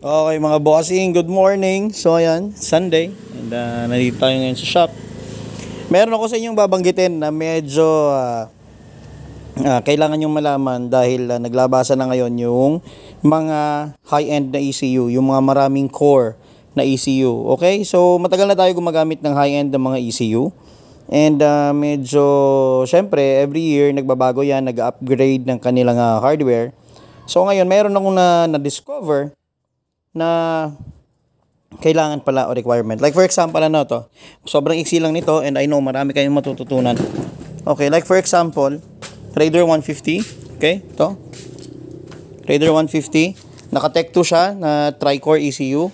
Okay mga bossing, good morning. So ayan, Sunday and nandito tayo ngayon sa shop. Meron ako sa inyong babanggitin na medyo kailangan yung malaman dahil naglabasa na ngayon yung mga high-end na ECU, yung mga maraming core na ECU. Okay? So matagal na tayo gumagamit ng high-end na mga ECU. And medyo, syempre, every year nagbabago yan, nag-upgrade ng kanilang hardware. So ngayon, meron akong na-discover na kailangan pala o requirement. Like for example, ano to? Sobrang iksi lang nito and I know marami kayong matututunan. Okay, like for example, Raider 150. Okay, ito. Raider 150. Naka-Tech 2 siya na tri-core ECU.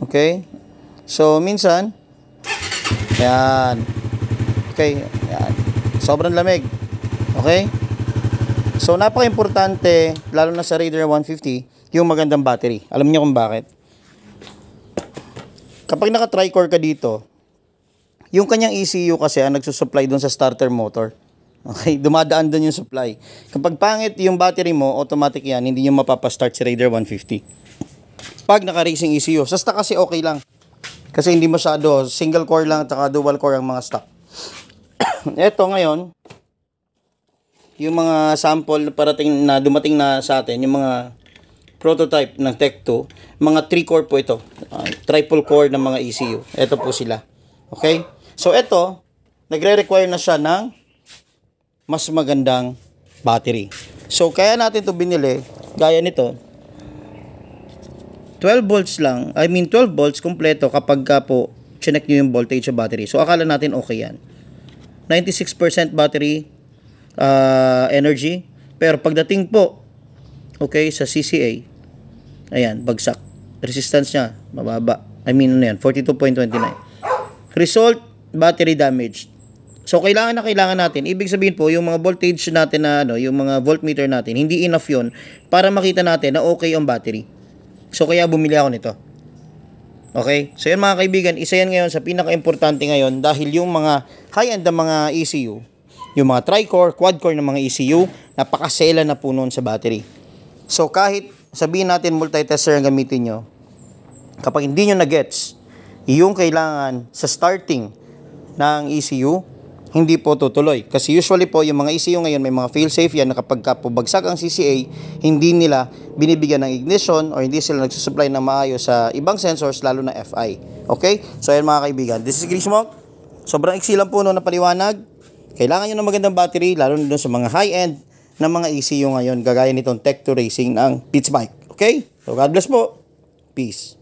Okay. So, minsan, yan. Okay, yan. Sobrang lamig. Okay? So, napaka-importante, lalo na sa Raider 150, yung magandang battery. Alam niyo kung bakit? Kapag naka-tri-core ka dito, yung kanyang ECU kasi ang nagsusupply dun sa starter motor. Okay? Dumadaan dun yung supply. Kapag pangit yung battery mo, automatic yan, hindi nyo mapapastart si Raider 150. Pag naka-racing ECU, sa stock kasi okay lang. Kasi hindi masyado, single core lang at dual core ang mga stock. Ito ngayon, yung mga sample na dumating na sa atin, yung mga prototype ng Tech 2, mga 3-core po ito. Triple core ng mga ECU. Ito po sila. Okay? So, ito, nagre-require na siya ng mas magandang battery. So, kaya natin ito binili, gaya nito, 12 volts lang, 12 volts kompleto kapag ka po chinek nyo yung voltage sa battery. So, akala natin okay yan. 96% battery energy. Pero pagdating po, okay, sa CCA, ayan, bagsak. Resistance niya, mababa. 42.29. Result, battery damage. So, kailangan natin. Ibig sabihin po, yung mga voltage natin na, yung mga voltmeter natin, hindi enough yun para makita natin na okay yung battery. So, kaya bumili ako nito. Okay? So, yan mga kaibigan, isa yan ngayon sa pinaka-importante ngayon dahil yung mga high-end na mga ECU, yung mga tri-core, quad-core na mga ECU, napakasela na po noon sa battery. So, kahit sabihin natin multi-tester ang gamitin nyo, kapag hindi nyo na-gets, yung kailangan sa starting ng ECU, hindi po tutuloy. Kasi usually po, yung mga ECU ngayon, may mga fail-safe yan na kapag pabagsak ang CCA, hindi nila binibigyan ng ignition or hindi sila nagsusupply ng maayos sa ibang sensors, lalo na FI. Okay? So, ayan mga kaibigan. This is Chris Monk. Sobrang iksi lang po na paliwanag. Kailangan nyo ng magandang battery, lalo na sa mga high-end na mga ECU ngayon, gagaya nitong Tech 2 Racing ng Pitts Bike. Okay? So, God bless po. Peace.